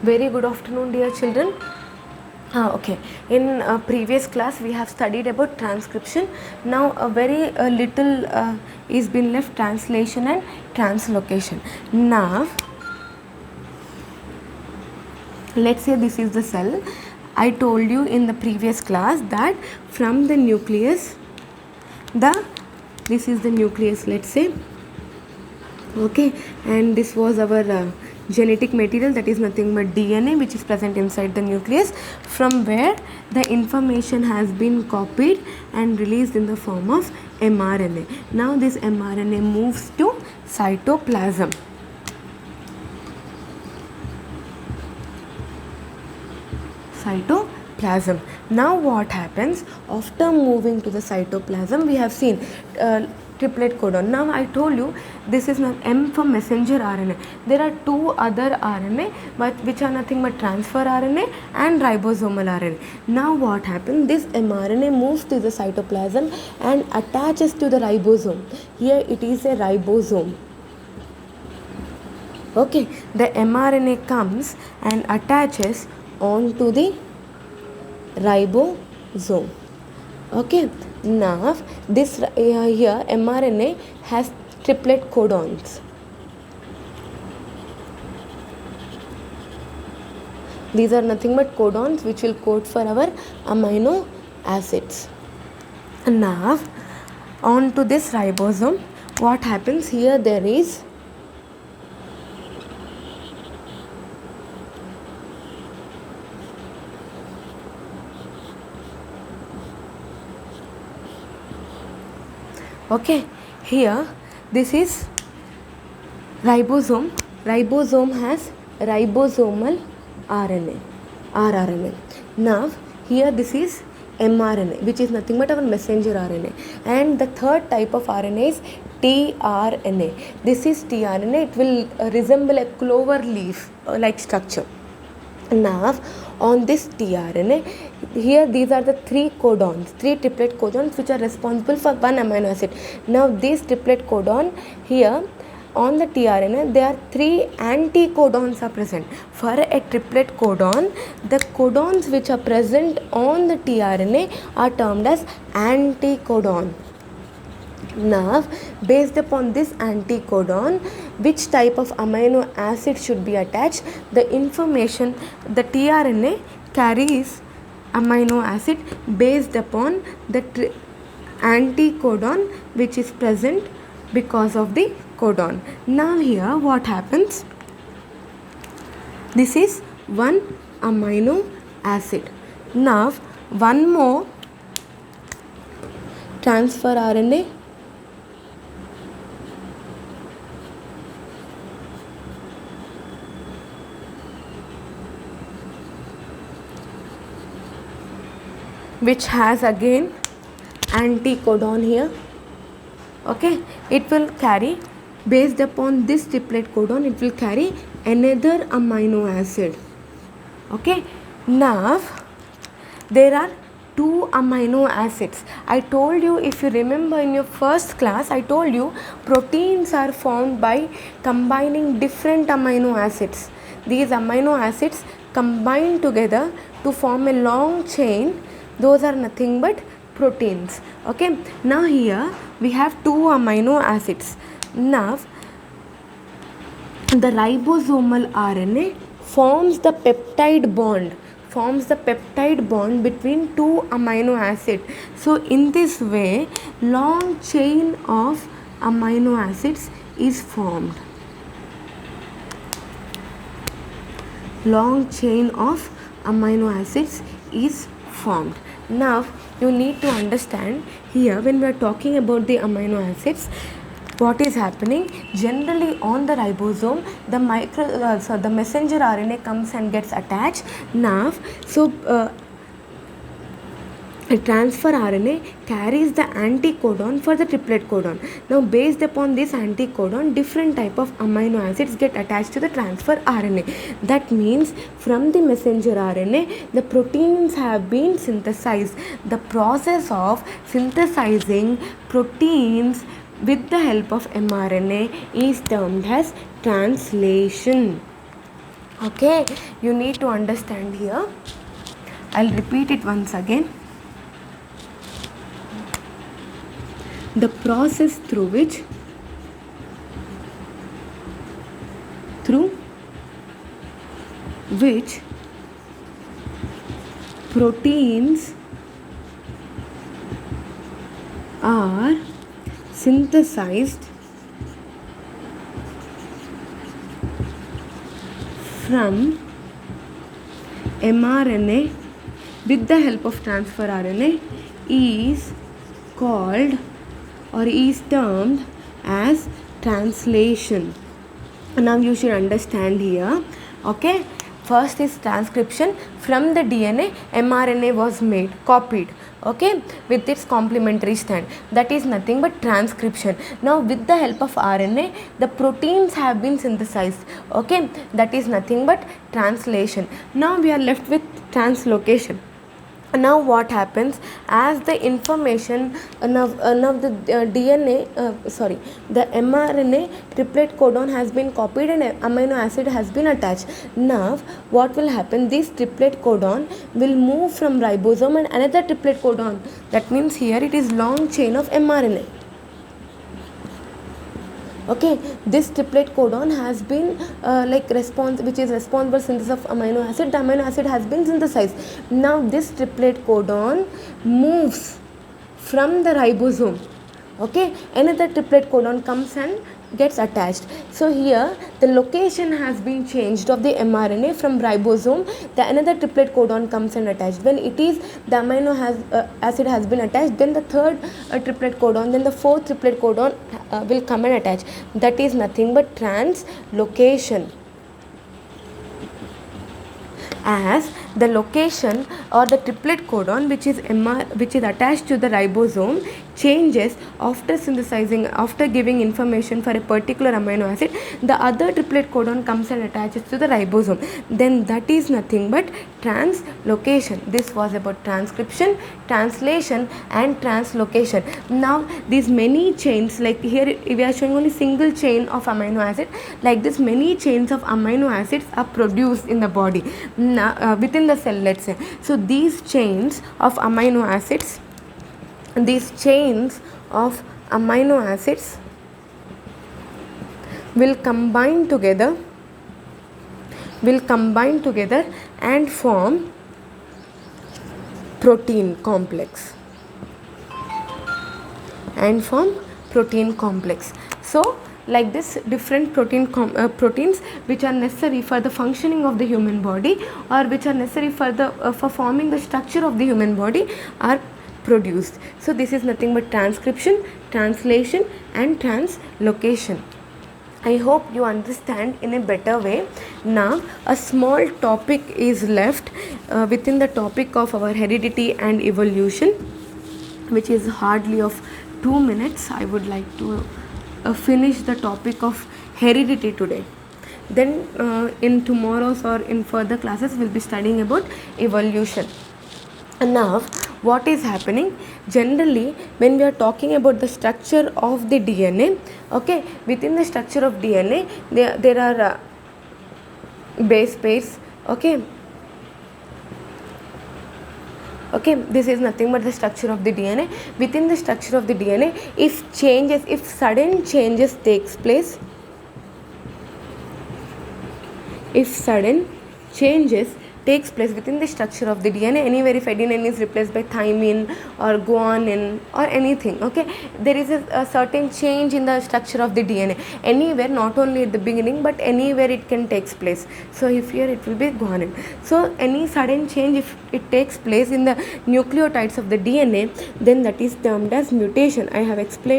Very good afternoon, dear children. Okay. In previous class, we have studied about transcription. Now, a very little is been left: translation and translocation. Now, let's say this is the cell. I told you in the previous class that from the nucleus, this is the nucleus. Let's say, okay, and this was our genetic material, that is nothing but DNA, which is present inside the nucleus, from where the information has been copied and released in the form of mRNA. Now this mRNA moves to cytoplasm. Cytoplasm. Now what happens after moving to the cytoplasm? We have seen triplet codon. Now I told you this is not M for messenger RNA. There are two other RNA, but which are nothing but transfer RNA and ribosomal RNA. Now what happens? This mRNA moves to the cytoplasm and attaches to the ribosome. Here it is a ribosome. Okay, the mRNA comes and attaches onto the ribosome. Okay, now this here mRNA has triplet codons. These are nothing but codons which will code for our amino acids. Now onto this ribosome, what happens here? There is okay, here this is ribosome. Ribosome has ribosomal RNA, rRNA. Now here this is mRNA, which is nothing but our messenger RNA, and the third type of RNA is tRNA. This is tRNA. It will resemble a clover leaf like structure. Now on this tRNA, here these are the three triplet codons which are responsible for one amino acid. Now this triplet codon here on the tRNA, there are three anticodons are present. For a triplet codon, the codons which are present on the tRNA are termed as anticodon. Now, based upon this anticodon, which type of amino acid should be attached, the information, the tRNA carries amino acid based upon the anticodon which is present because of the codon. Now here what happens? This is one amino acid. Now one more transfer RNA, which has again anticodon here. Okay, it will carry, based upon this triplet codon, it will carry another amino acid. Okay, now there are two amino acids. I told you, if you remember in your first class, I told you proteins are formed by combining different amino acids. These amino acids combine together to form a long chain. Those are nothing but proteins. Okay, now here we have two amino acids. Now the ribosomal RNA forms the peptide bond between two amino acids. So in this way, long chain of amino acids is formed. Long chain of amino acids is formed. Now you need to understand here, when we are talking about the amino acids, what is happening? Generally on the ribosome, the messenger RNA comes and gets attached. Now a transfer RNA carries the anticodon for the triplet codon. Now based upon this anticodon, different type of amino acids get attached to the transfer RNA. That means from the messenger RNA, the proteins have been synthesized. The process of synthesizing proteins with the help of mRNA is termed as translation. Okay, you need to understand here. I'll repeat it once again. The process through which proteins are synthesized from mRNA with the help of transfer RNA is called or is termed as translation. Now you should understand here. Okay, first is transcription. From the DNA, mRNA was made, copied, okay, with its complementary strand. That is nothing but transcription. Now with the help of RNA, the proteins have been synthesized, okay, that is nothing but translation. Now we are left with translocation. Now what happens, as the information now the the mRNA triplet codon has been copied and amino acid has been attached. Now what will happen, this triplet codon will move from ribosome and another triplet codon. That means here it is long chain of mRNA. Okay, this triplet codon has been which is responsible synthesis of amino acid. The amino acid has been synthesized. Now this triplet codon moves from the ribosome. Okay, another triplet codon comes and gets attached. So here the location has been changed of the mRNA from ribosome. The another triplet codon comes and attached. When it is the amino acid has been attached, then the third triplet codon, then the fourth triplet codon will come and attach. That is nothing but translocation. As the location or the triplet codon which is attached to the ribosome changes after synthesizing, after giving information for a particular amino acid, the other triplet codon comes and attaches to the ribosome. Then that is nothing but translocation. This was about transcription, translation and translocation. Now these many chains, like here we are showing only single chain of amino acid, like this many chains of amino acids are produced in the body, within the cell, let's say. So these chains of amino acids will combine together and form protein complex. So like this, different proteins which are necessary for the functioning of the human body, or which are necessary for for forming the structure of the human body, are produced. So this is nothing but transcription, translation and translocation. I hope you understand in a better way. Now a small topic is left within the topic of our heredity and evolution, which is hardly of 2 minutes. I would like to finish the topic of heredity today. Then in tomorrow's or in further classes we'll be studying about evolution. And now what is happening, generally when we are talking about the structure of the DNA, okay, within the structure of DNA there are base pairs, okay, this is nothing but the structure of the DNA. Within the structure of the DNA, if sudden changes takes place, within the structure of the DNA, anywhere if adenine is replaced by thymine or guanine or anything, okay, there is a certain change in the structure of the DNA anywhere, not only at the beginning but anywhere it can takes place. So if here it will be guanine. So any sudden change, if it takes place in the nucleotides of the DNA, then that is termed as mutation. I have explained